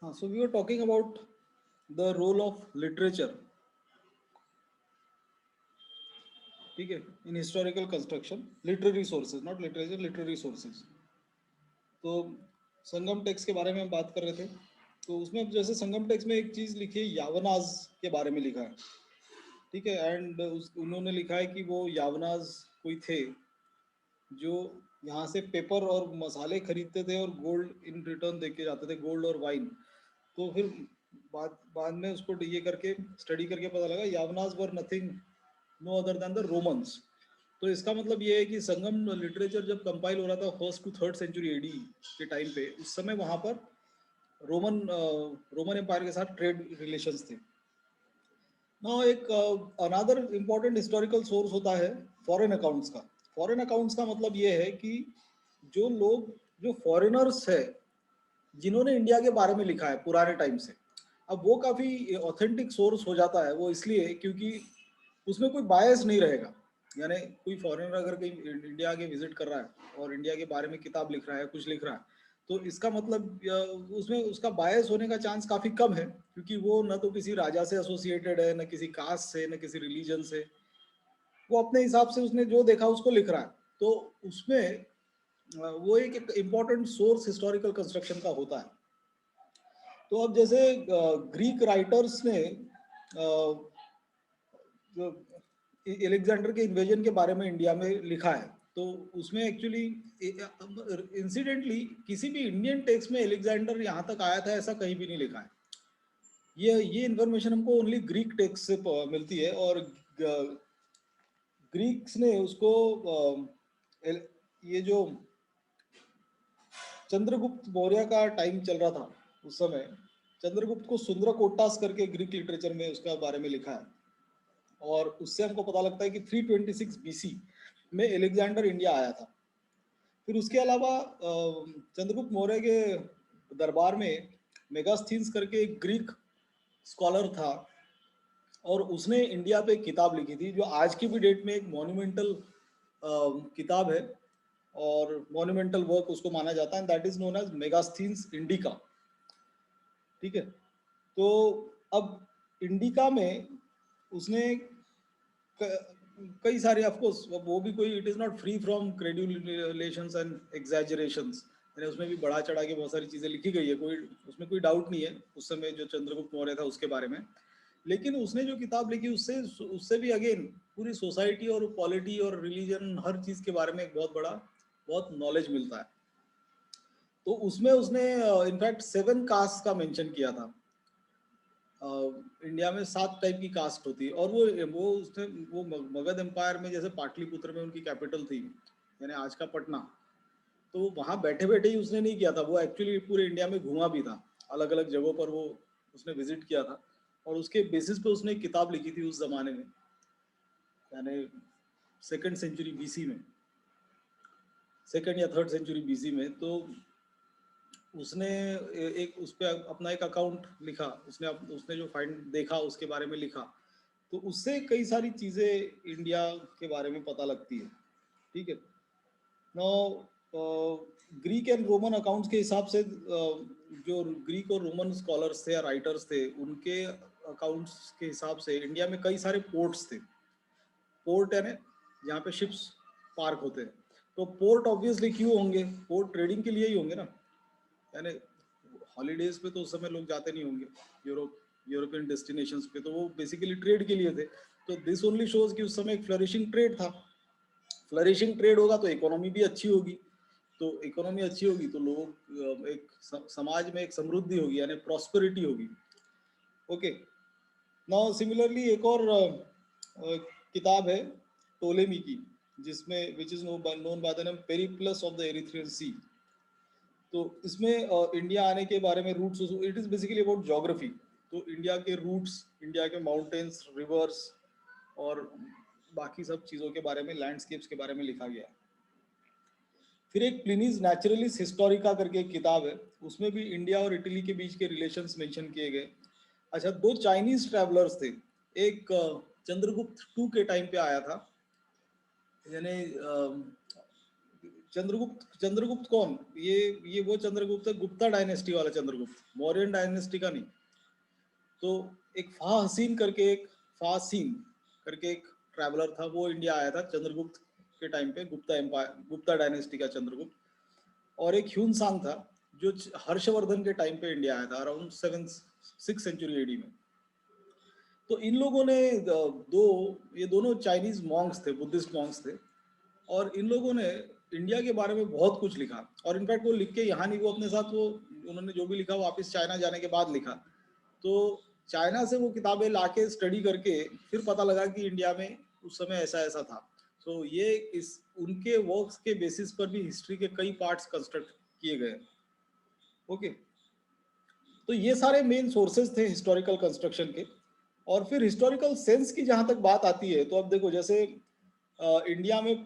हाँ, so we were talking about the role of literature, ठीक है, in historical construction, literary sources, not literature, literary sources. तो संगम text के बारे में हम बात कर रहे थे। तो उसमें जैसे संगम टेक्स्ट में एक चीज लिखी है, यावनाज के बारे में लिखा है, ठीक है। एंड उन्होंने लिखा है कि वो यावनाज कोई थे जो यहाँ से पेपर और मसाले खरीदते थे और गोल्ड इन रिटर्न दे के जाते थे, गोल्ड और वाइन। तो फिर बाद बाद में उसको ये करके स्टडी करके पता लगा Yavanas were nothing no other than the Romans. तो इसका मतलब ये है कि संगम लिटरेचर जब कंपाइल हो रहा था first to third century AD के टाइम पे, उस समय वहाँ पर रोमन रोमन एम्पायर के साथ ट्रेड रिलेशंस थे। ना एक अनदर इम्पोर्टेंट हिस्टोरिकल सोर्स होता है फॉरेन अकाउंट्स का। फॉरेन अकाउंट्स का मतलब ये है कि जो लोग, जो फॉरेनर्स है जिन्होंने इंडिया के बारे में लिखा है पुराने टाइम से, अब वो काफ़ी ऑथेंटिक सोर्स हो जाता है वो, इसलिए क्योंकि उसमें कोई बायस नहीं रहेगा। यानी कोई फॉरेनर अगर कहीं इंडिया के विजिट कर रहा है और इंडिया के बारे में किताब लिख रहा है, कुछ लिख रहा है, तो इसका मतलब उसमें उसका बायस होने का चांस काफ़ी कम है, क्योंकि वो न तो किसी राजा से एसोसिएटेड है, न किसी कास्ट से, न किसी रिलीजन से। वो अपने हिसाब से उसने जो देखा उसको लिख रहा है। तो उसमें वो एक इम्पॉर्टेंट सोर्स हिस्टोरिकल कंस्ट्रक्शन का होता है। तो अब जैसे ग्रीक राइटर्स ने जो एलेक्जेंडर के इन्वेजन के बारे में इंडिया में लिखा है, तो उसमें एक्चुअली इंसिडेंटली किसी भी इंडियन टेक्स्ट में एलेक्जेंडर यहाँ तक आया था ऐसा कहीं भी नहीं लिखा है। ये इन्फॉर्मेशन हमको ओनली ग्रीक टेक्स्ट से मिलती है। और ग्रीक्स ने उसको ये जो चंद्रगुप्त मौर्य का टाइम चल रहा था उस समय, चंद्रगुप्त को सुंदरकोट्टास करके ग्रीक लिटरेचर में उसका बारे में लिखा है। और उससे हमको पता लगता है कि 326 बीसी में एलेक्जेंडर इंडिया आया था। फिर उसके अलावा चंद्रगुप्त मौर्य के दरबार में मेगास्थीन्स करके एक ग्रीक स्कॉलर था, और उसने इंडिया पे एक किताब लिखी थी जो आज की भी डेट में एक मॉन्यूमेंटल किताब है, और मॉन्यूमेंटल वर्क उसको माना जाता है, that is known as Megasthenes Indica, ठीक है। तो अब इंडिका में उसने कई सारे, ऑफ कोर्स वो भी कोई, it is not free from credulations and exaggerations, यानी उसमें भी बढ़ा चढ़ा के बहुत सारी चीज़ें लिखी गई है, कोई उसमें कोई डाउट नहीं है उस समय जो चंद्रगुप्त मौर्य था उसके बारे में। लेकिन उसने जो किताब लिखी उससे उससे भी अगेन पूरी सोसाइटी और पॉलिटी और रिलीजन हर चीज़ के बारे में एक बहुत बड़ा, बहुत नॉलेज मिलता है। तो उसमें उसने इनफैक्ट 7 कास्ट का मेंशन किया था। इंडिया में 7 टाइप की कास्ट होती है, और वो उसने वो मगध एम्पायर में जैसे पाटलिपुत्र में उनकी कैपिटल थी, यानी आज का पटना, तो वहाँ बैठे बैठे ही उसने नहीं किया था, वो एक्चुअली पूरे इंडिया में घुमा भी था, अलग अलग जगहों पर वो उसने विजिट किया था। और उसके बेसिस पे उसने एक किताब लिखी थी उस जमाने में, यानी सेकेंड सेंचुरी बीसी में, सेकेंड या थर्ड सेंचुरी बीसी में। तो उसने एक उस पर अपना एक अकाउंट लिखा, उसने जो फाइंड देखा उसके बारे में लिखा। तो उससे कई सारी चीज़ें इंडिया के बारे में पता लगती है, ठीक है। No Greek and Roman accounts के हिसाब से जो ग्रीक और रोमन स्कॉलर्स थे या राइटर्स थे, उनके अकाउंट्स के हिसाब से इंडिया में कई सारे पोर्ट्स थे। पोर्ट यानी जहाँ पे शिप्स पार्क होते हैं। तो पोर्ट ऑब्वियसली क्यों होंगे, पोर्ट ट्रेडिंग के लिए ही होंगे ना, यानी हॉलीडेज पे तो उस समय लोग जाते नहीं होंगे यूरोपियन डेस्टिनेशंस पे, तो वो बेसिकली ट्रेड के लिए थे। तो दिस ओनली शोज कि उस समय एक फ्लरिशिंग ट्रेड था। फ्लरिशिंग ट्रेड होगा तो इकोनॉमी भी अच्छी होगी, तो इकोनॉमी अच्छी होगी तो लोग एक समाज में एक समृद्धि होगी, यानी प्रॉस्पेरिटी होगी। ओके, नाउ सिमिलरली एक और किताब है टोलेमी की, जिसमें which is known by the name Periplus of the Erythraean sea. तो इसमें इंडिया आने के बारे में routes, it is basically about geography. तो इंडिया के रूट्स, इंडिया के माउंटेन्स, रिवर्स और बाकी सब चीज़ों के बारे में, लैंडस्केप्स के बारे में लिखा गया है। फिर एक प्लिनीज नेचुरलिस हिस्टोरिका करके एक किताब है, उसमें भी इंडिया और इटली के बीच के रिलेशंस मेंशन किए गए। अच्छा, 2 चाइनीज ट्रैवलर्स थे, एक चंद्रगुप्त टू के टाइम पे आया था, यानी चंद्रगुप्त कौन? ये वो चंद्रगुप्त है, गुप्ता डायनेस्टी वाला चंद्रगुप्त, मौर्यन डायनेस्टी का नहीं। तो एक फाहसीन करके एक ट्रैवलर था, वो इंडिया आया था चंद्रगुप्त के टाइम पे, गुप्ता एम्पायर, गुप्ता डायनेस्टी का चंद्रगुप्त। और एक ह्यून सांग था जो हर्षवर्धन के टाइम पे इंडिया आया था, अराउंड 6th सेंचुरी एडी में। तो इन लोगों ने ये दोनों चाइनीज मॉन्क्स थे, बुद्धिस्ट मॉन्क्स थे, और इन लोगों ने इंडिया के बारे में बहुत कुछ लिखा। और इनफैक्ट वो लिख के यहाँ नहीं, वो अपने साथ वो उन्होंने जो भी लिखा वापस चाइना जाने के बाद लिखा। तो चाइना से वो किताबें लाके स्टडी करके फिर पता लगा कि इंडिया में उस समय ऐसा ऐसा था। तो ये इस उनके वर्क्स के बेसिस पर भी हिस्ट्री के कई पार्ट्स कंस्ट्रक्ट किए गए। ओके, तो ये सारे मेन सोर्सेज थे हिस्टोरिकल कंस्ट्रक्शन के। और फिर हिस्टोरिकल सेंस की जहाँ तक बात आती है, तो अब देखो जैसे इंडिया में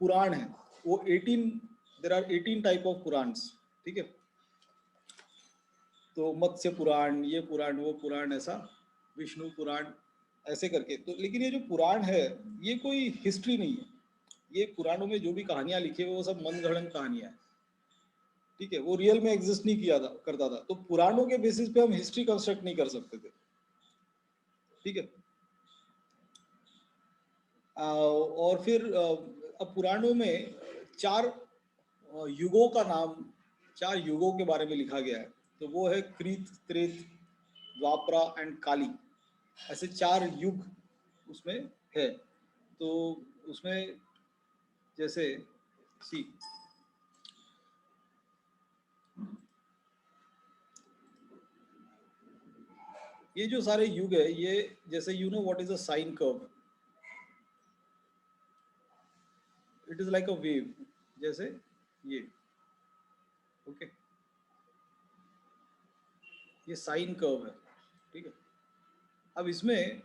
पुराण है, वो 18, there are 18 type of Puranas, ठीक है। तो मत्स्य पुराण, ये पुराण, वो पुराण, ऐसा विष्णु पुराण ऐसे करके। तो लेकिन ये जो पुराण है ये कोई हिस्ट्री नहीं है, ये पुराणों में जो भी कहानियां लिखी है वो सब मनगढ़ंत कहानियां हैं, ठीक है। वो रियल में एग्जिस्ट नहीं किया था करता था। तो पुराणों के बेसिस पे हम हिस्ट्री कंस्ट्रक्ट नहीं कर सकते थे, ठीक है। और फिर अब पुराणों में 4 युगों का नाम, 4 युगों के बारे में लिखा गया है। तो वो है कृत, त्रेत, द्वापरा एंड काली, ऐसे 4 युग उसमें है। तो उसमें जैसे सी ये जो सारे युग है, ये जैसे you know what is a sine curve, it is like a wave, जैसे ये, ओके, ये साइन कर्व है, ठीक है। अब इसमें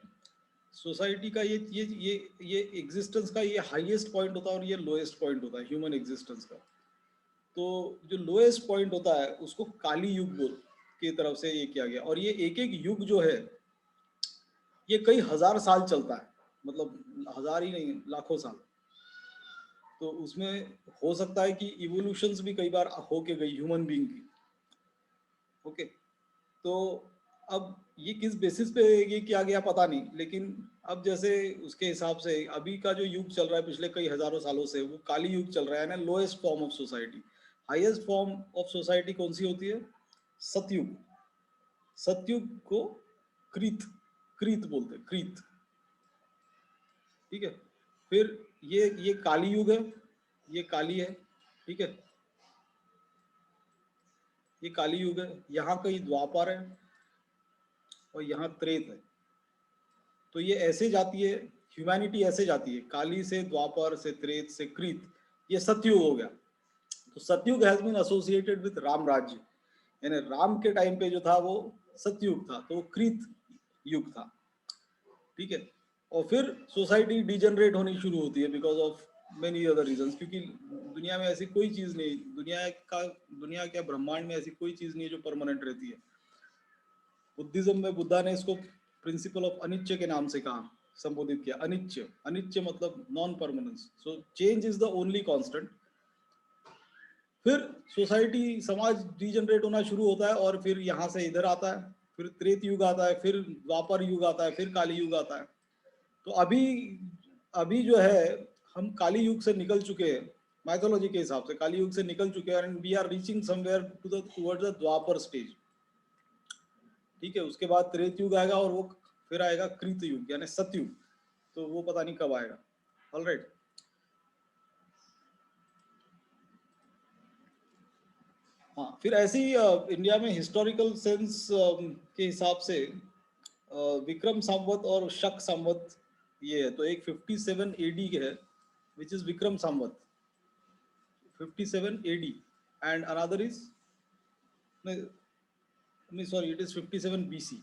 सोसाइटी का ये एग्जिस्टेंस का ये हाईएस्ट पॉइंट होता है और ये लोएस्ट पॉइंट होता है ह्यूमन एग्जिस्टेंस का। तो जो लोएस्ट पॉइंट होता है उसको काली युग बोल की तरफ से ये किया गया। और ये एक एक युग जो है ये कई हजार साल चलता है, मतलब हजार ही नहीं, लाखों साल। तो उसमें हो सकता है कि इवोल्यूशंस भी कई बार हो के गई ह्यूमन बीइंग की, ओके। तो अब ये किस बेसिस पे ये किया गया पता नहीं, लेकिन अब जैसे उसके हिसाब से अभी का जो युग चल रहा है पिछले कई हजारों सालों से, वो काली युग चल रहा है ना, lowest form of society. Highest form of society कौन सी होती है? सतयुग। सतयुग को कृत, कृत बोलते हैं, कृत, ठीक है। फिर ये काली युग है, ये काली है, ठीक है, ये काली युग है। यहाँ कहीं द्वापर है और यहाँ त्रेत है। तो ये ऐसे जाती है, ह्यूमैनिटी ऐसे जाती है, काली से द्वापर से त्रेत से कृत, ये सतयुग हो गया। तो Satyuga has been associated with Ram Rajya, यानी राम के टाइम पे जो था वो सतयुग था, तो वो कृत युग था, ठीक है। और फिर सोसाइटी डिजेनरेट होनी शुरू होती है because of many other reasons, क्योंकि दुनिया में ऐसी कोई चीज नहीं, दुनिया क्या ब्रह्मांड में ऐसी कोई चीज नहीं है जो परमानेंट रहती है। बुद्धिज्म में बुद्धा ने इसको प्रिंसिपल ऑफ अनिच्य के नाम से कहा, संबोधित किया। अनिच्य, अनिच्य मतलब non permanence, so change is the only constant. फिर सोसाइटी, समाज डिजनरेट होना शुरू होता है और फिर यहाँ से इधर आता है, फिर त्रेत युग आता है, फिर द्वापर युग आता है, फिर काली युग आता है। तो अभी अभी जो है हम काली युग से निकल चुके हैं, माइथोलॉजी के हिसाब से काली युग से निकल चुके हैं, and we are reaching somewhere towards the Dwapar stage, ठीक है। उसके बाद त्रेत युग आएगा और वो फिर आएगा कृत युग यानी सतयुग, तो वो पता नहीं कब आएगा। ऑलराइट, हाँ। फिर ऐसे ही इंडिया में हिस्टोरिकल सेंस के हिसाब से विक्रम संवत और शक संवत ये है। तो एक 57 एडी है which is Vikram Samvat, 57 AD, and another is, नहीं sorry, it is 57 BC.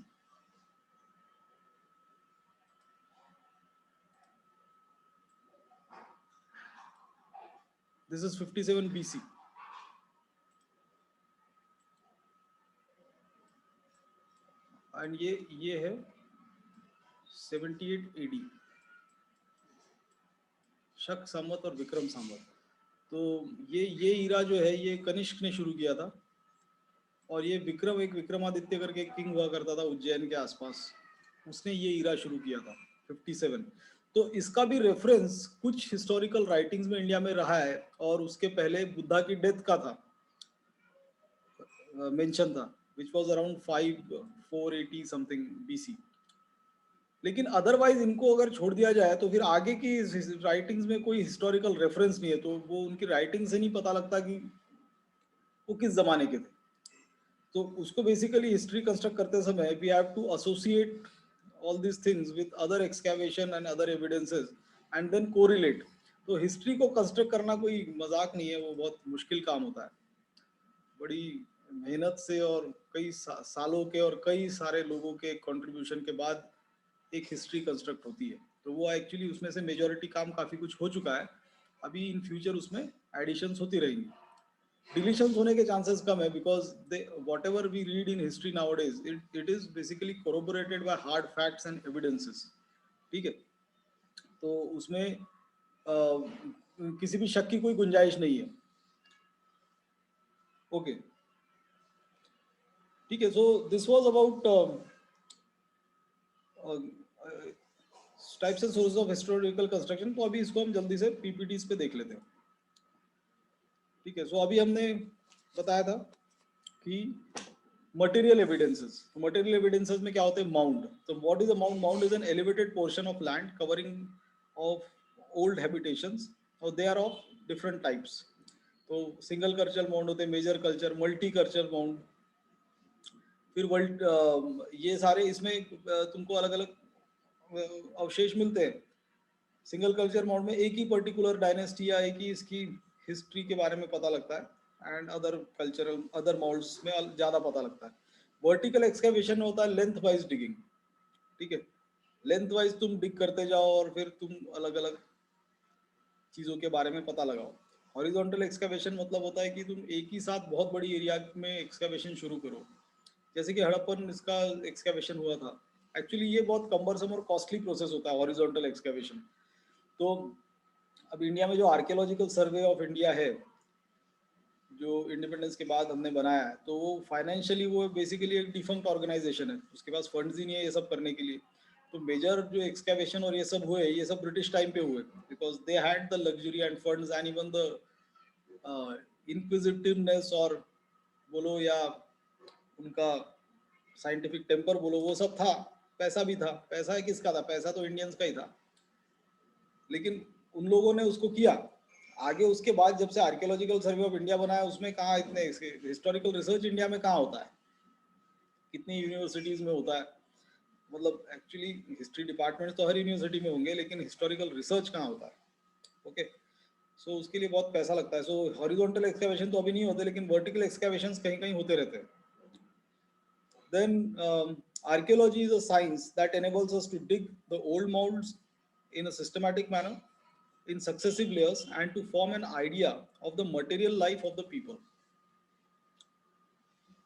This is 57 BC. And ये है 78 एडी, शक संवत और विक्रम संवत। तो ये हीरा जो है ये कनिष्क ने शुरू किया था, और ये विक्रमादित्य करके एक किंग हुआ करता था उज्जैन के आसपास, उसने ये हीरा शुरू किया था 57। तो इसका भी रेफरेंस कुछ हिस्टोरिकल राइटिंग्स में इंडिया में रहा है, और उसके पहले बुद्धा की डेथ का था मेंशन था, which was around 5480 something BC. लेकिन अदरवाइज इनको अगर छोड़ दिया जाए तो फिर आगे की राइटिंग्स में कोई हिस्टोरिकल रेफरेंस नहीं है, तो वो उनकी राइटिंग से नहीं पता लगता कि वो किस जमाने के थे। तो उसको बेसिकली हिस्ट्री कंस्ट्रक्ट करते समय we have to associate all this things with other excavation and other evidences and then correlate. तो हिस्ट्री को कंस्ट्रक्ट करना कोई मजाक नहीं है, वो बहुत मुश्किल काम होता है, बड़ी मेहनत से और कई सालों के और कई सारे लोगों के कंट्रीब्यूशन के बाद एक हिस्ट्री कंस्ट्रक्ट होती है। तो वो एक्चुअली उसमें से मेजॉरिटी काम काफ़ी कुछ हो चुका है, अभी इन फ्यूचर उसमें एडिशंस होती रहेंगी। डिलीशंस होने के चांसेस कम है, because they whatever we read in history nowadays it is basically corroborated by hard facts and evidences. ठीक है, तो उसमें किसी भी शक की कोई गुंजाइश नहीं है। ओके, ठीक है, so this was about types and sources of historical construction. तो अभी इसको हम जल्दी से पीपीटीज पे देख लेते हैं। ठीक है, सो अभी हमने बताया था कि मटेरियल एविडेंसेस। तो मटेरियल एविडेंसेस में क्या होते हैं? माउंड। तो what is a mound? Mound is an elevated portion of land covering of old habitations, और they are of different types. तो सिंगल कल्चर माउंड होते हैं, major culture, multi culture mound, फिर वर्ल्ड, ये सारे इसमें तुमको अलग अलग अवशेष मिलते हैं। सिंगल कल्चर माउंड में एक ही पर्टिकुलर डायनेस्टी या एक ही इसकी हिस्ट्री के बारे में पता लगता है, and other cultural other mounds में ज़्यादा पता लगता है। वर्टिकल एक्सकेवेशन होता है लेंथ वाइज डिगिंग। ठीक है, लेंथ वाइज तुम डिग करते जाओ और फिर तुम अलग अलग चीज़ों के बारे में पता लगाओ। हॉरिजॉन्टल एक्सकेवेशन मतलब होता है कि तुम एक ही साथ बहुत बड़ी एरिया में एक्सकेवेशन शुरू करो, जैसे कि हड़प्पन इसका एक्सकेवेशन हुआ था। एक्चुअली ये बहुत कम्बरसम और कॉस्टली प्रोसेस होता है हॉरिजॉन्टल एक्सकेवेशन। तो अब इंडिया में जो आर्कियोलॉजिकल सर्वे ऑफ इंडिया है, जो इंडिपेंडेंस के बाद हमने बनाया है, तो वो फाइनेंशियली वो बेसिकली एक डिफंक्ट ऑर्गेनाइजेशन है, उसके पास फंड्स ही नहीं है ये सब करने के लिए। तो मेजर जो एक्सकैवेशन और ये सब हुए, ये सब ब्रिटिश टाइम पे हुए, because they had the luxury end funds and even the inquisitiveness, और बोलो या उनका साइंटिफिक टेम्पर बोलो, वो सब था। पैसा भी था। पैसा किसका था? पैसा तो इंडियंस का ही था, लेकिन उन लोगों ने उसको किया। आगे उसके बाद जब से आर्कियोलॉजिकल सर्वे ऑफ इंडिया बनाया, उसमें कहाँ इतने हिस्टोरिकल रिसर्च इंडिया में कहाँ होता है, कितनी यूनिवर्सिटीज में होता है? मतलब एक्चुअली हिस्ट्री डिपार्टमेंट तो हर यूनिवर्सिटी में होंगे, लेकिन हिस्टोरिकल रिसर्च कहाँ होता है? ओके, सो उसके लिए बहुत पैसा लगता है। सो हॉरिजॉन्टल एक्सकैवेशन तो अभी नहीं होते, लेकिन वर्टिकल एक्सकैवेशन कहीं कहीं होते रहते हैं। Then archaeology is a science that enables us to dig the old mounds in a systematic manner in successive layers and to form an idea of the material life of the people.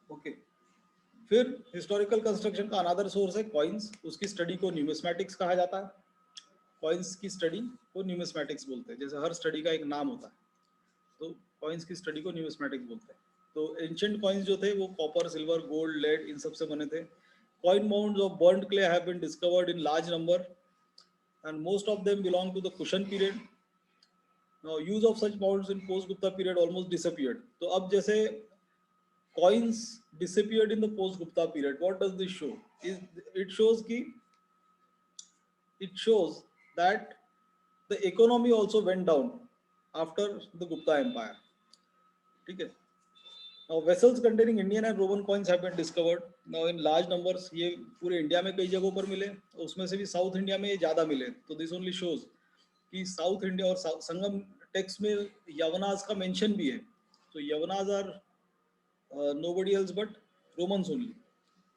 Okay, फिर historical construction का another source है coins. उसकी study को numismatics कहा जाता है। Coins की study को न्यूमिस्मैटिक्स बोलते हैं, जैसे हर स्टडी का एक नाम होता है, तो कॉइन्स की स्टडी को न्यूमिस्मैटिक्स बोलते हैं। तो एंशिएंट कॉइन्स जो थे वो कॉपर, सिल्वर, गोल्ड, लेड इन सब से बने थे। Coin mounds of burnt clay have been discovered in large number and most of them belong to the Kushan period. Now use of such mounds in post Gupta period almost disappeared. तो अब जैसे coins disappeared in the post Gupta period, what does this show? It shows कि it shows that the economy also went down after the Gupta Empire. ठीक है, now vessels containing Indian and Roman coins have been discovered now in large numbers. ये पूरे India में कई जगहों पर मिले, उसमें से भी साउथ इंडिया में ये ज़्यादा मिले। तो दिस ओनली शोज कि साउथ इंडिया और संगम टेक्स्ट में यवनाज का मेंशन भी है। तो Yavanas are nobody else but Romans only.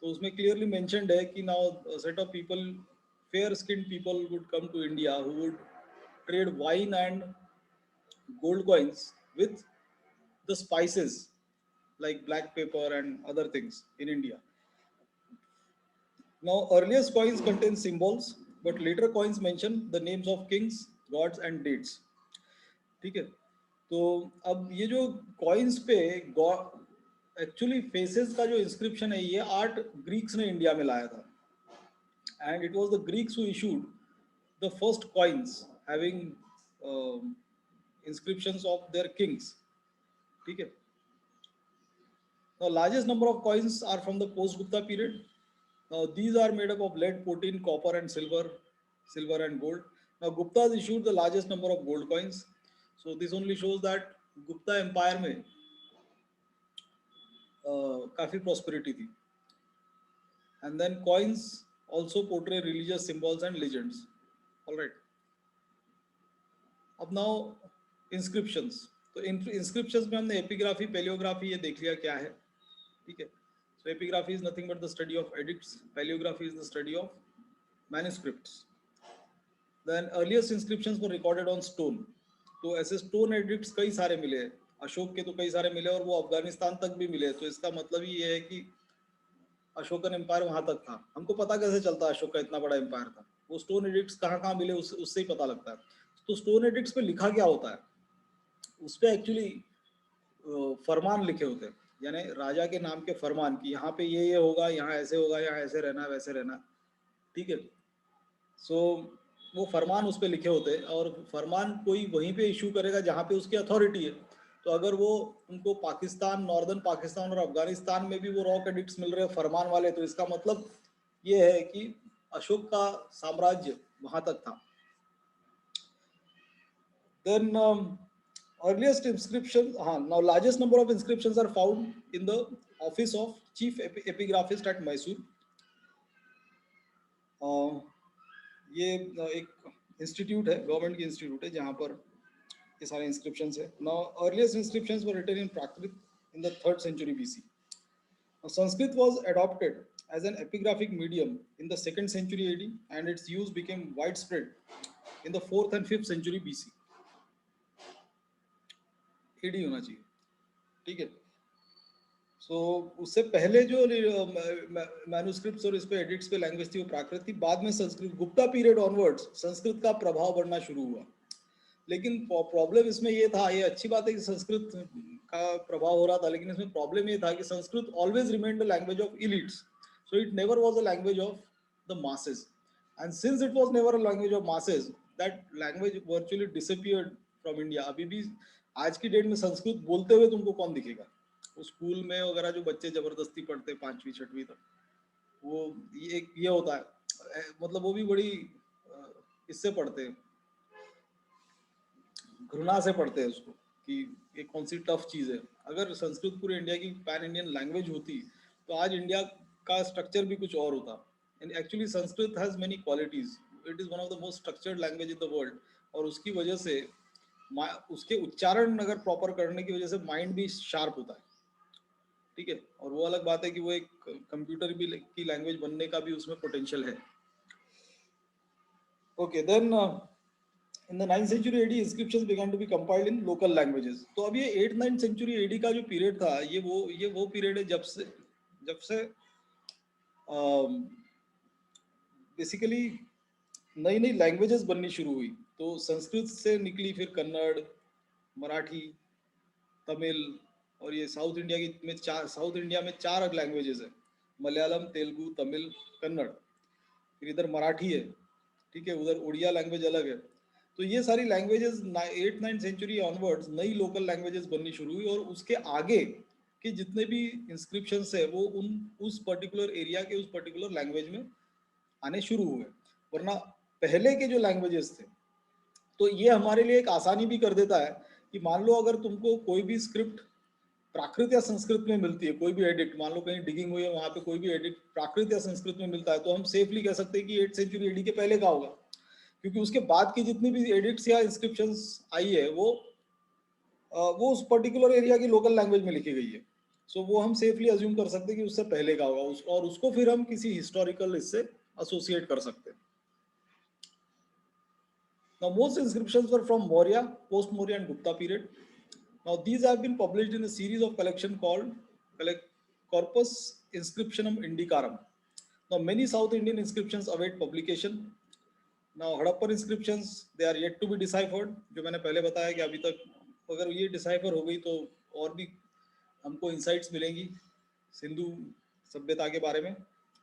तो उसमें क्लियरली मेंशनड है कि now set of people, fair skin people would come to India who would trade wine and gold coins with the spices like black pepper and other things in India. Now, earliest coins contain symbols, but later coins mention the names of kings, gods, and dates. ठीक है, तो अब ये जो coins पे actually faces का जो inscription है, ये आर्ट ग्रीक्स ने इंडिया में लाया था, and it was the Greeks who issued the first coins having inscriptions of their kings. ठीक है. The largest number of coins are from the post-Gupta period. Now these are made up of lead, protein, copper, and silver and gold. Now Guptas issued the largest number of gold coins. So this only shows that Gupta Empire में काफी prosperity थी. And then coins also portray religious symbols and legends. All right. अब now inscriptions. तो inscriptions में हमने epigraphy, palaeography ये देख लिया क्या है. ठीक है. So epigraphy is nothing but the study of edicts. Paleography is the study of manuscripts. Then earliest inscriptions were recorded on stone. तो ऐसे stone edicts कई सारे मिले हैं. अशोक के तो कई सारे मिले और वो अफगानिस्तान तक भी मिले. तो इसका मतलब ये है कि अशोकन एम्पायर वहां तक था. हमको पता कैसे चलता है अशोक का इतना बड़ा एम्पायर था? वो स्टोन एडिक्ट्स कहाँ कहाँ मिले उससे ही पता लगता है. तो स्टोन एडिक्ट्स पे लिखा क्या होता है? उस पे एक्चुअली फरमान लिखे होते हैं, यानी राजा के नाम के फरमान कि यहाँ पे ये होगा, यहाँ ऐसे होगा, यहाँ ऐसे रहना, वैसे रहना. ठीक है. सो वो फरमान उस पे लिखे होते हैं और फरमान कोई वहीं पे इशू करेगा जहाँ पे उसकी अथॉरिटी है. तो अगर वो उनको पाकिस्तान, नॉर्दर्न पाकिस्तान और अफगानिस्तान में भी वो रॉक एडिक्ट्स मिल रहे हैं फरमान वाले, तो इसका मतलब ये है कि अशोक का साम्राज्य वहां तक था. Then earliest inscriptions, now largest number of inscriptions are found in the office of chief epigraphist at Mysore. ये एक इंस्टीट्यूट है, गवर्नमेंट की इंस्टीट्यूट है जहाँ पर ये सारे इंस्क्रिप्शंस है. Now earliest inscriptions were written in Prakrit in the 3rd century BC. Sanskrit was adopted as an epigraphic medium in the 2nd century AD and its use became widespread in the 4th and 5th century BC. AD होना चाहिए. ठीक है. सो उससे पहले जो manuscripts और इस पे एडिट्स पे लैंग्वेज थी वो प्राकृत थी. बाद में संस्कृत, गुप्ता पीरियड ऑनवर्ड्स संस्कृत का प्रभाव बढ़ना शुरू हुआ. लेकिन प्रॉब्लम इसमें ये था, ये अच्छी बात है कि संस्कृत का प्रभाव हो रहा था, लेकिन इसमें प्रॉब्लम ये था कि Sanskrit always remained the language of elites. So it never was a language of the masses, and since it was never a language of masses, that language virtually disappeared from India. अभी भी आज की date में संस्कृत बोलते हुए तुमको कौन दिखेगा? स्कूल में वगैरह जो बच्चे जबरदस्ती पढ़ते 5वीं 6वीं तक, वो ये होता है, मतलब वो भी बड़ी इससे पढ़ते हैं, घृणा से पढ़ते हैं उसको कि ये कौन सी टफ चीज है. अगर संस्कृत पूरे इंडिया की पैन इंडियन लैंग्वेज होती तो आज इंडिया का स्ट्रक्चर भी कुछ और होता. And actually Sanskrit has many qualities. It is one of the most structured language in the world, और उसकी वजह से उसके उच्चारण अगर प्रॉपर करने की वजह से माइंड भी शार्प होता है. ठीक है. और वो अलग बात है कि वो एक कंप्यूटर भी की लैंग्वेज बनने का भी उसमें पोटेंशियल है. Okay. Then in the 9th century AD inscriptions began to be compiled in local languages. तो अब ये 8th-9th century AD का जो पीरियड था, ये वो पीरियड है जब से बेसिकली नई नई लैंग्वेजेस बननी शुरू हुई. तो संस्कृत से निकली फिर कन्नड़, मराठी, तमिल, और ये साउथ इंडिया में 4 लैंग्वेजेस है: मलयालम, तेलुगु, तमिल, कन्नड़. फिर इधर मराठी है. ठीक है. उधर उड़िया लैंग्वेज अलग है. तो ये सारी लैंग्वेजेस 8th-9th सेंचुरी ऑनवर्ड्स नई लोकल लैंग्वेजेस बननी शुरू हुई, और उसके आगे के जितने भी इंस्क्रिप्शंस है वो उस पर्टिकुलर एरिया के उस पर्टिकुलर लैंग्वेज में आने शुरू हुए. वरना पहले के जो लैंग्वेजेस थे, तो ये हमारे लिए एक आसानी भी कर देता है कि मान लो अगर तुमको कोई भी स्क्रिप्ट प्राकृत या संस्कृत में मिलती है, कोई भी एडिक्ट, मान लो कहीं डिगिंग हुई है वहां पे कोई भी एडिक्ट प्राकृत या संस्कृत में मिलता है, तो हम सेफली कह सकते हैं कि 8th सेंचुरी एडी के पहले का होगा, क्योंकि उसके बाद की जितनी भी एडिक्ट्स या इंस्क्रिप्शंस आई है वो उस पर्टिकुलर एरिया की लोकल लैंग्वेज में लिखी गई है. सो वो हम सेफली अज्यूम कर सकते हैं कि उससे पहले का होगा, और उसको फिर हम किसी हिस्टोरिकल इससे एसोसिएट कर सकते हैं. Now most inscriptions were from Maurya, post-Maurya and Gupta period. Now these have been published in a series of collection called Corpus Inscriptionum Indicarum. Now many South Indian inscriptions await publication. Now Harappan inscriptions, they are yet to be deciphered. जो मैंने पहले बताया कि अभी तक अगर ये decipher हो गई तो और भी हमको इंसाइट्स मिलेंगी सिंधु सभ्यता के बारे में,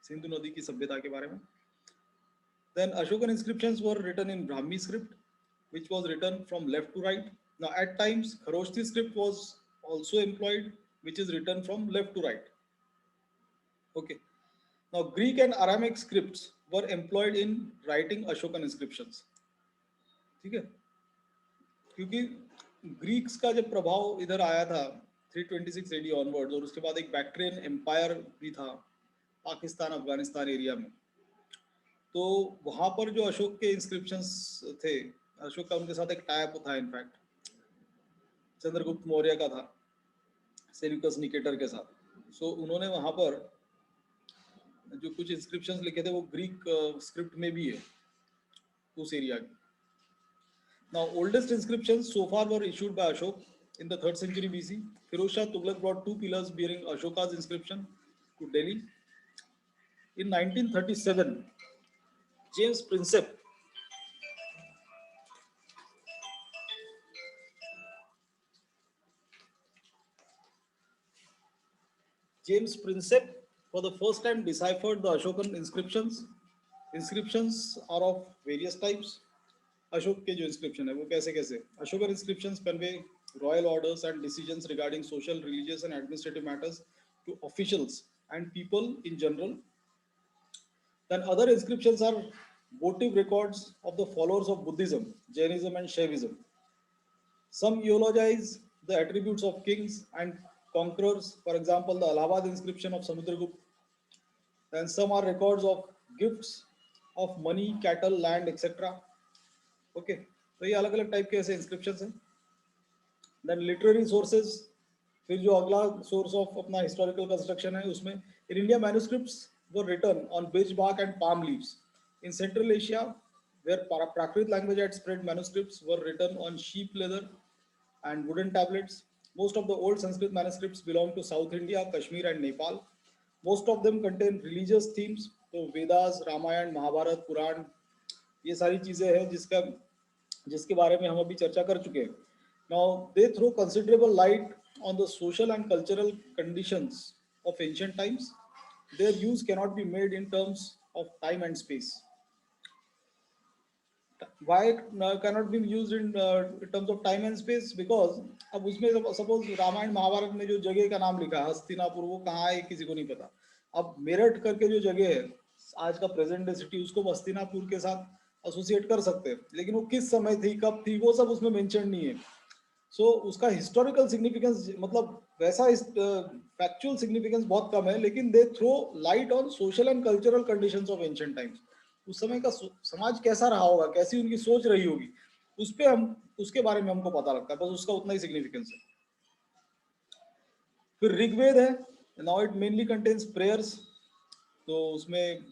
सिंधु नदी की सभ्यता के बारे में. Then Ashokan inscriptions were written in Brahmi script, which was written from left to right. Now, at times, Kharoshthi script was also employed, which is written from left to right. Okay. Now, Greek and Aramaic scripts were employed in writing Ashokan inscriptions. ठीक है, क्योंकि Greeks का जब प्रभाव इधर आया था 326 AD onwards, और उसके बाद एक बैक्ट्रियन एम्पायर भी था पाकिस्तान अफगानिस्तान एरिया में, तो वहां पर जो अशोक के इंस्क्रिप्शंस थे, अशोक का उनके साथ एक टाइप था, इनफैक्ट चंद्रगुप्त मौर्य का था सेल्यूकस निकेटर के साथ. सो उन्होंने वहां पर जो कुछ इंस्क्रिप्शंस लिखे थे वो ग्रीक स्क्रिप्ट में भी है उस एरिया की. Now, oldest inscriptions so far were issued by Ashok in the 3rd century BC. Firoz Shah Tughlaq brought 2 pillars bearing Ashoka's inscription to Delhi. In 1937, James Prinsep for the first time deciphered the Ashokan inscriptions. Inscriptions are of various types. Ashok के जो inscription है वो कैसे कैसे, Ashokan inscriptions convey royal orders and decisions regarding social, religious and administrative matters to officials and people in general. Then other inscriptions are votive records of the followers of Buddhism, Jainism and Shaivism. Some eulogize the attributes of kings and conquerors, for example the Allahabad inscription of Samudragupta. Then some are records of gifts of money, cattle, land, etc. Okay, तो ये अलग अलग type के ऐसे inscriptions हैं. Then literary sources, फिर जो अगला सोर्स ऑफ अपना हिस्टोरिकल कंस्ट्रक्शन है उसमें, in India manuscripts were written on birch bark and palm leaves. In Central Asia, where Prakrit language had spread, manuscripts were written on sheep leather and wooden tablets. Most of the old Sanskrit manuscripts belong to South India, Kashmir and Nepal. Most of them contain religious themes, तो वेदास, रामायण, महाभारत, पुराण, ये सारी चीजें हैं जिसके बारे में हम अभी चर्चा कर चुके हैं. Now they throw considerable light on the social and cultural conditions of ancient times. Their use cannot be made in terms of time and space. Why cannot be used in terms of time and space? Because अब उसमें suppose Ramayan Mahabharat में जो जगह का नाम लिखा है हस्तिनापुर, वो कहाँ है किसी को नहीं पता. अब मेरठ करके जो जगह है आज का प्रेजेंट डे सिटी, उसको हस्तिनापुर के साथ एसोसिएट कर सकते हैं, लेकिन वो किस समय थी, कब थी, वो सब उसमें मेंशन नहीं है. सो उसका हिस्टोरिकल सिग्निफिकेंस, मतलब वैसा फैक्चुअल सिग्निफिकेंस बहुत कम है, लेकिन they throw light on social and cultural conditions of ancient times. उस समय का समाज कैसा रहा होगा, कैसी उनकी सोच रही होगी, उस पे हम उसके बारे में हमको पता लगता है, बस उसका उतना ही सिग्निफिकेंस है. फिर ऋग्वेद है. Now it mainly contains prayers, तो उसमें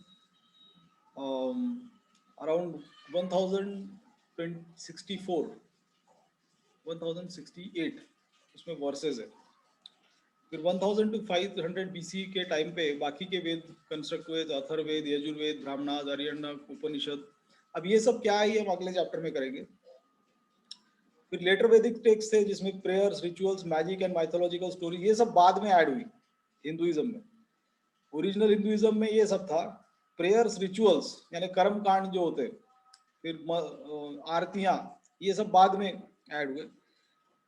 अराउंड 1068 उसमें वर्सेस है. फिर 1000 to 500 BC के टाइम पे बाकी के वेद कंस्ट्रक्ट हुए, अथर्ववेद, यजुर्वेद, ब्राह्मणाद, आर्यणक, उपनिषद. अब ये सब क्या है ये हम अगले चैप्टर में करेंगे. फिर लेटर वैदिक टेक्स्ट थे जिसमें prayers, rituals, magic and mythological story, ये सब बाद में ऐड हुई हिंदुइज्म में. ओरिजिनल हिंदुइज्म में ये सब था, प्रेयर्स, रिचुअल्स यानी कर्म कांड जो होते, फिर आरतियां, ये सब बाद में ऐड हुए.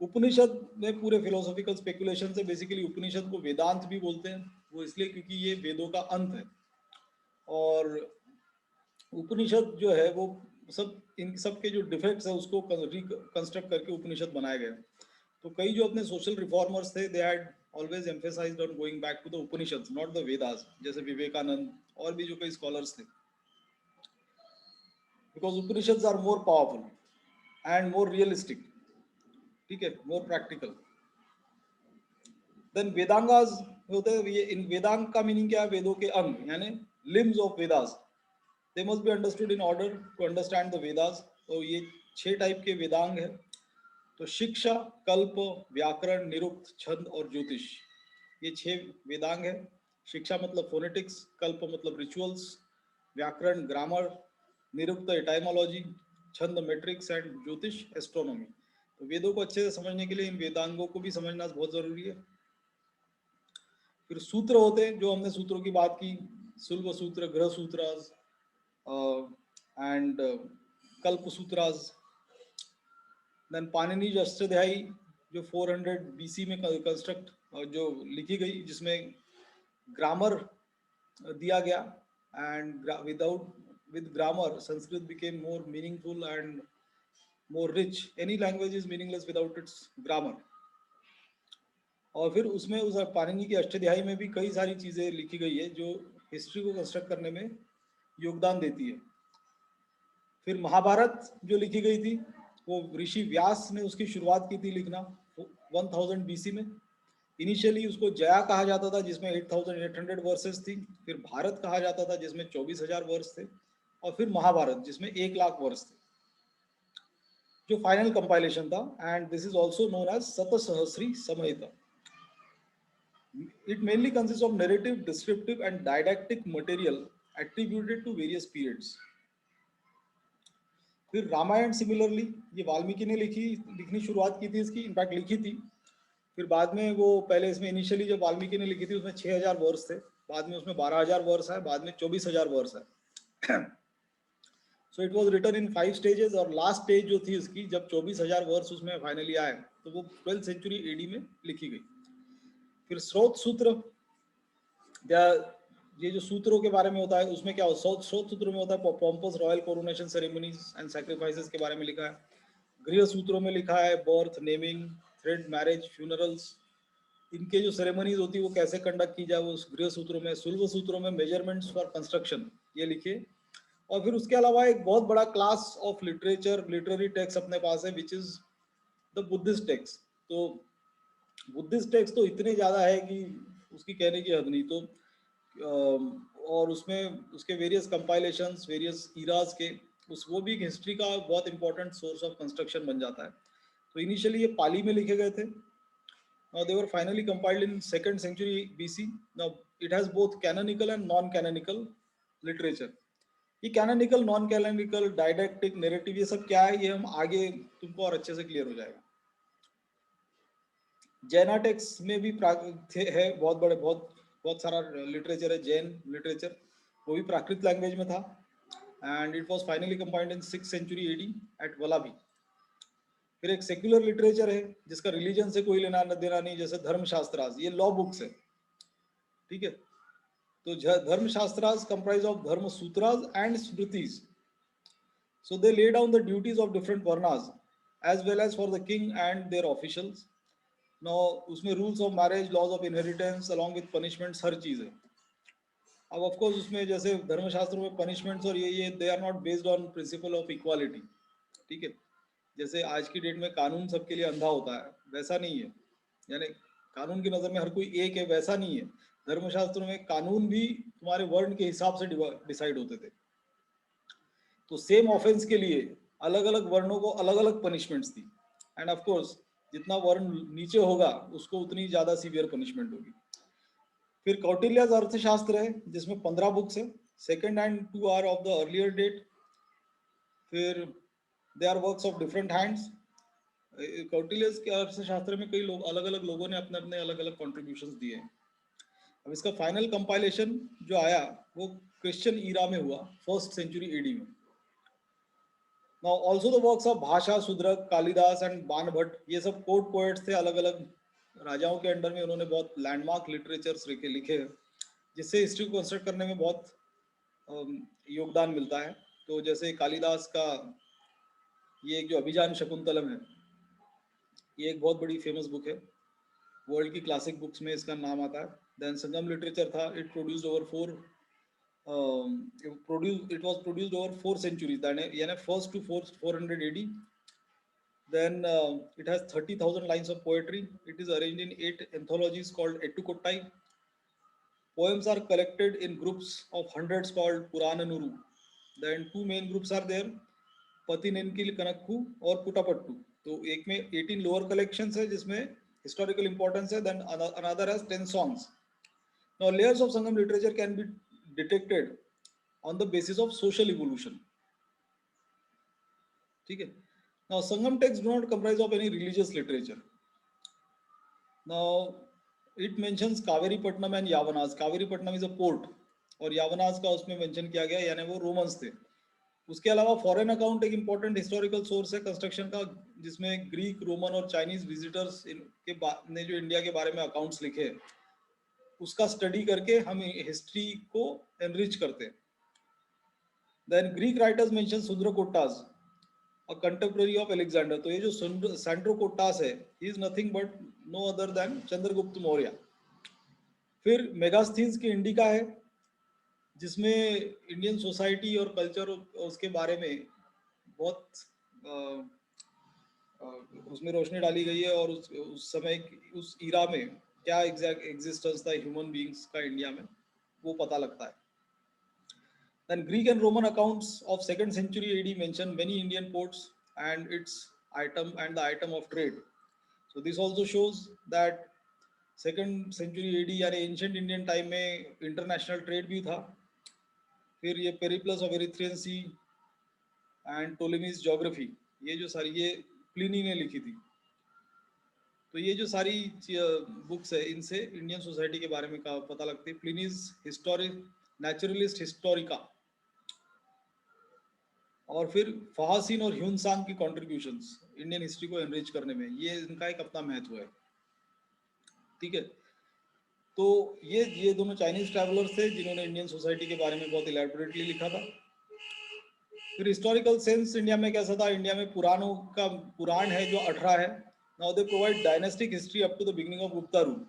उपनिषद में पूरे फिलोसॉफिकल स्पेकुलेशन से, बेसिकली उपनिषद को वेदांत भी बोलते हैं, वो इसलिए क्योंकि ये वेदों का अंत है. और उपनिषद जो है वो सब, इन सब के जो डिफेक्ट्स है उसको रिकंस्ट्रक्ट करके उपनिषद बनाए गए. तो कई जो अपने सोशल रिफॉर्मर्स थे, they had always emphasised on going back to the Upanishads, not the Vedas, जैसे विवेकानंद और भी जो कई स्कॉलर्स थे, because Upanishads are more powerful and more realistic. ठीक है, मोर प्रैक्टिकल. देन वेदांगास होते हैं. ये इन वेदांग का मीनिंग क्या है? वेदों के अंग यानी limbs of Vedas. They must be understood in order to understand the Vedas. तो ये 6 टाइप के वेदांग है. तो शिक्षा, कल्प, व्याकरण, निरुक्त, छंद और ज्योतिष, ये 6 वेदांग है. शिक्षा मतलब फोनेटिक्स, कल्प मतलब रिचुअल्स, व्याकरण ग्रामर, निरुक्त एटाइमोलॉजी, छंद मेट्रिक्स एंड ज्योतिष एस्ट्रोनॉमी. तो वेदों को अच्छे से समझने के लिए इन वेदांगों को भी समझना बहुत जरूरी है। फिर सूत्र होते हैं, जो हमने सूत्रों की बात की, सुल्ब सूत्र, ग्रह सूत्रास एंड कल्प सूत्रास। देन पाणिनि अष्टाध्यायी जो 400 BC में कंस्ट्रक्ट जो लिखी गई, जिसमें ग्रामर दिया गया, and without with grammar Sanskrit became more meaningful and more rich. Any language is meaningless without its grammar. और फिर उसमें उस पाणिनि की अष्टाध्यायी में भी कई सारी चीज़ें लिखी गई है जो हिस्ट्री को कंस्ट्रक्ट करने में योगदान देती है। फिर महाभारत जो लिखी गई थी, वो ऋषि व्यास ने उसकी शुरुआत की थी लिखना 1000 BC में। इनिशियली उसको जया कहा जाता था, जिसमें 8800 वर्सेस थी। फिर भारत कहा जाता था, जिसमें 24,000 वर्ष थे। और फिर महाभारत, जिसमें 1,00,000 वर्ष थे, जो फाइनल कंपाइलेशन था। And this is also known as Satasahasri Samhita. It mainly consists of narrative, descriptive and didactic material attributed to various periods. फिर रामायण सिमिलरली, ये वाल्मीकि ने लिखनी शुरुआत की थी इसकी, इनफैक्ट लिखी थी। फिर बाद में वो पहले इसमें इनिशियली जब वाल्मीकि ने लिखी थी उसमें 6,000 वर्ष थे, बाद में उसमें 12,000 वर्ष है, बाद में 24,000 वर्ष है। So it was written in 5 stages, और लास्ट स्टेज जो थी इसकी, जब 24,000 वर्ष उसमें फाइनली आए, तो वो 12th सेंचुरी AD में लिखी गई। फिर स्रोत सूत्र, ये जो सूत्रों के बारे में होता है, उसमें क्या स्रोत सूत्र में होता है pompous royal coronation ceremonies and sacrifices के बारे में लिखा है। गृह सूत्रों में लिखा है birth, naming, thread, marriage, funerals, इनके जो सेरेमनीज होती है वो कैसे कंडक्ट की जाए, वो गृह सूत्रों में। सुल्ब सूत्रों में मेजरमेंट्स फॉर कंस्ट्रक्शन, ये लिखे। और फिर उसके अलावा एक बहुत बड़ा class of literature, literary text अपने पास है, which is the Buddhist text. तो बुद्धिस्ट टेक्स्ट तो इतने ज़्यादा है कि उसकी कहने की हद नहीं। तो और उसमें उसके वेरियस कंपाइलेशंस, वेरियस इराज के, वो भी हिस्ट्री का बहुत इंपॉर्टेंट सोर्स ऑफ कंस्ट्रक्शन बन जाता है। तो इनिशियली ये पाली में लिखे गए थे। Now they were finally compiled in 2nd century BC. Now it has both canonical and non-canonical literature. ये कैनोनिकल, नॉन कैनोनिकल, डायडेक्टिक, नैरेटिव, ये सब क्या है, ये हम आगे तुमको और अच्छे से क्लियर हो जाएगा। जैना टेक्स्ट में भी है बहुत बड़े, बहुत सारा लिटरेचर है, जैन लिटरेचर, वो भी प्राकृत लैंग्वेज में था। And it was finally compiled in 6th century AD at Valabhi. फिर एक सेक्युलर लिटरेचर है जिसका रिलीजन से कोई लेना देना नहीं, जैसे धर्मशास्त्रास, ये लॉ बुक्स है, ठीक है। तो धर्मशास्त्रास कंप्राइज ऑफ धर्म सूत्रास and smritis. So they lay down the duties of different varnas as well as for the king and their officials. No उसमें rules of marriage, laws of inheritance along with punishments, हर चीज़ है। अब ऑफ कोर्स उसमें जैसे धर्मशास्त्रों में punishments और ये they are not based on principle of equality, ठीक है। जैसे आज की डेट में कानून सबके लिए अंधा होता है, वैसा नहीं है। यानी कानून की नज़र में हर कोई एक है, वैसा नहीं है। धर्मशास्त्रों में कानून भी तुम्हारे वर्ण के हिसाब से डिसाइड होते थे। तो सेम ऑफेंस के लिए अलग अलग वर्णों को अलग अलग पनिशमेंट्स थी। एंड ऑफ कोर्स जितना वर्ण नीचे होगा उसको उतनी ज़्यादा सीवियर पनिशमेंट होगी। फिर कौटिल्य अर्थशास्त्र है जिसमें 15 बुक्स है, 2nd and 2 are of the earlier date. फिर they are works of different hands. Kautilya के अर्थशास्त्र में कई लोग, अलग अलग लोगों ने अपने अपने अलग अलग कॉन्ट्रीब्यूशंस दिए हैं। अब इसका फाइनल कंपाइलेशन जो आया वो क्रिश्चियन ईरा में हुआ, 1st century AD में। Now also the works of भाषा, शूद्रक, कालिदास एंड बाणभट्ट, ये सब कोर्ट पोएट्स थे, अलग अलग राजाओं के अंडर में। उन्होंने बहुत लैंडमार्क लिटरेचर्स लिखे हैं, जिससे हिस्ट्री को कंस्ट्रक्ट करने में बहुत योगदान मिलता है। तो जैसे कालिदास का ये एक जो अभिजान शकुंतलम है, ये एक बहुत बड़ी फेमस बुक है, वर्ल्ड की क्लासिक बुक्स में इसका नाम आता है। देन संगम लिटरेचर था, इट प्रोड्यूस्ड ओवर 4 centuries, यानी 1st to 400 AD. Then it has 30,000 lines of poetry. It is arranged in 8 anthologies called Ettukottai. Poems are collected in groups of hundreds called Purananuru. Then 2 main groups are there, Patinenkil Kanakku और Putapattu. तो एक में 18 lower collections है जिसमें historical importance है, then another has 10 songs. Now layers of Sangam literature can be detected on the basis of social evolution, ठीक है। Now, Sangam texts do not comprise of any religious literature. Now, it mentions Kaveri Patnam and Yavanas. Kaveri Patnam is a port और यावनास का उसमें mention किया गया, यानी वो Romans थे. उसके अलावा फॉरेन अकाउंट एक इंपॉर्टेंट हिस्टोरिकल सोर्स है कंस्ट्रक्शन का, जिसमें ग्रीक, रोमन और चाइनीज विजिटर्स के ने जो इंडिया के बारे में अकाउंट्स लिखे, उसका स्टडी करके हम हिस्ट्री को एनरिच करते हैं. Then Greek writers mention Sandrocottus, a contemporary of Alexander. तो ये जो सैंड्रोकोट्टास है, he is nothing but no other than Chandragupta Maurya. फिर मेगास्थीन्स की इंडिका है, जिसमें इंडियन सोसाइटी और कल्चर उसके बारे में बहुत उसमें रोशनी डाली गई है, और उस समय उस इरा में क्या एग्जैक्ट एग्जिस्टेंस था ह्यूमन बीइंग्स का इंडिया में, वो पता लगता है. Then Greek and Roman accounts of 2nd century AD mention many Indian ports and the item of trade. So this also shows that 2nd century AD यानी ancient Indian time में international trade भी था. फिर ये Periplus of Erythraean sea and Ptolemy's geography, ये जो सारी ये प्लिनी ने लिखी थी. तो ये जो सारी बुक्स है, इनसे इंडियन सोसाइटी के बारे में पता लगती है. प्लिनीज हिस्टोरिक नेचुरलिस्ट हिस्टोरिका, और फिर फाहसीन और ह्यूनसांग की कॉन्ट्रीब्यूशंस इंडियन हिस्ट्री को एनरिच करने में, ये इनका एक अपना महत्व है. ठीक है, तो ये दोनों चाइनीज ट्रैवलर्स थे जिन्होंने इंडियन सोसाइटी के बारे में बहुत इलैबोरेटली लिखा था. फिर हिस्टोरिकल सेंस इंडिया में कैसा था? इंडिया में पुराणों का पुराण है जो 18 है. Now they provide dynastic history up to the beginning of Gupta rule.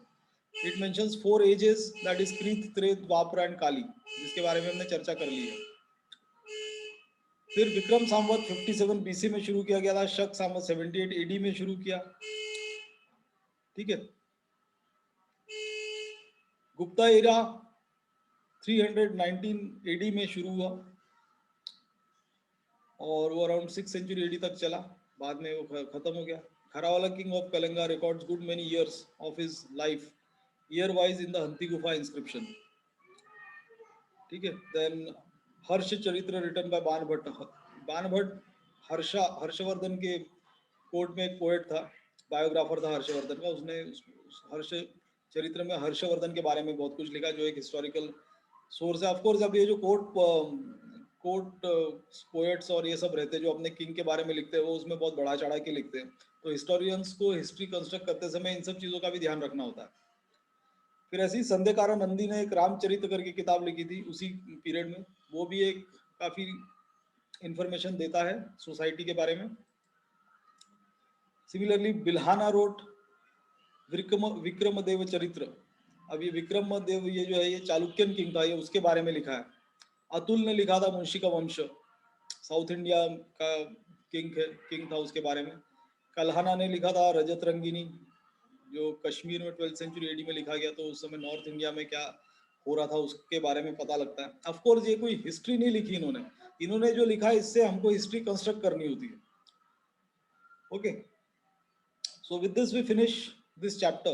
It mentions 4 ages, that is Krita, Treta, Dwapar and काली, जिसके बारे में हमने चर्चा कर ली है. फिर विक्रम संवत 57 बीसी में शुरू किया गया था, शक संवत 78 एडी में शुरू किया. ठीक है, गुप्ता एरा 319 एडी में शुरू हुआ और वो अराउंड 6 सेंचुरी एडी तक चला, बाद में वो खत्म हो गया. Kharavela king of Kalinga records good many years of his life year wise in the Hathigumpha inscription. ठीक है, then Harshacharita written by Banabhatta. Banabhatta Harshavardhana के कोर्ट में एक पोएट था, बायोग्राफर था हर्षवर्धन का. उसने हर्ष चरित्र में हर्षवर्धन के बारे में बहुत कुछ लिखा, जो एक हिस्टोरिकल सोर्स है. ऑफ कोर्स अब ये जो कोर्ट पोएट्स और ये सब रहते हैं जो अपने किंग के बारे में लिखते हैं, वो उसमें बहुत बढ़ा चढ़ा के लिखते हैं. तो हिस्टोरियंस को हिस्ट्री कंस्ट्रक्ट करते समय इन सब चीज़ों का भी ध्यान रखना होता है. फिर ऐसी संध्याकारा नंदी ने एक रामचरित्र करके किताब लिखी थी उसी पीरियड में, वो भी एक काफ़ी इंफॉर्मेशन देता है सोसाइटी के बारे में. सिमिलरली बिल्हाना रोट विक्रमदेव चरित्र. अब ये विक्रमदेव ये जो है ये चालुक्यन किंग था, ये उसके बारे में लिखा है. अतुल ने लिखा था मुंशी का वंश, साउथ इंडिया का किंग था, उसके बारे में. कल्हाना ने लिखा था रजत रंगिनी, जो कश्मीर में 12th सेंचुरी एडी में लिखा गया. तो उस समय नॉर्थ इंडिया में क्या हो रहा था उसके बारे में पता लगता है. ऑफ कोर्स ये कोई हिस्ट्री नहीं लिखी इन्होंने जो लिखा है इससे हमको हिस्ट्री कंस्ट्रक्ट करनी होती है. Okay, so with this we finish this chapter.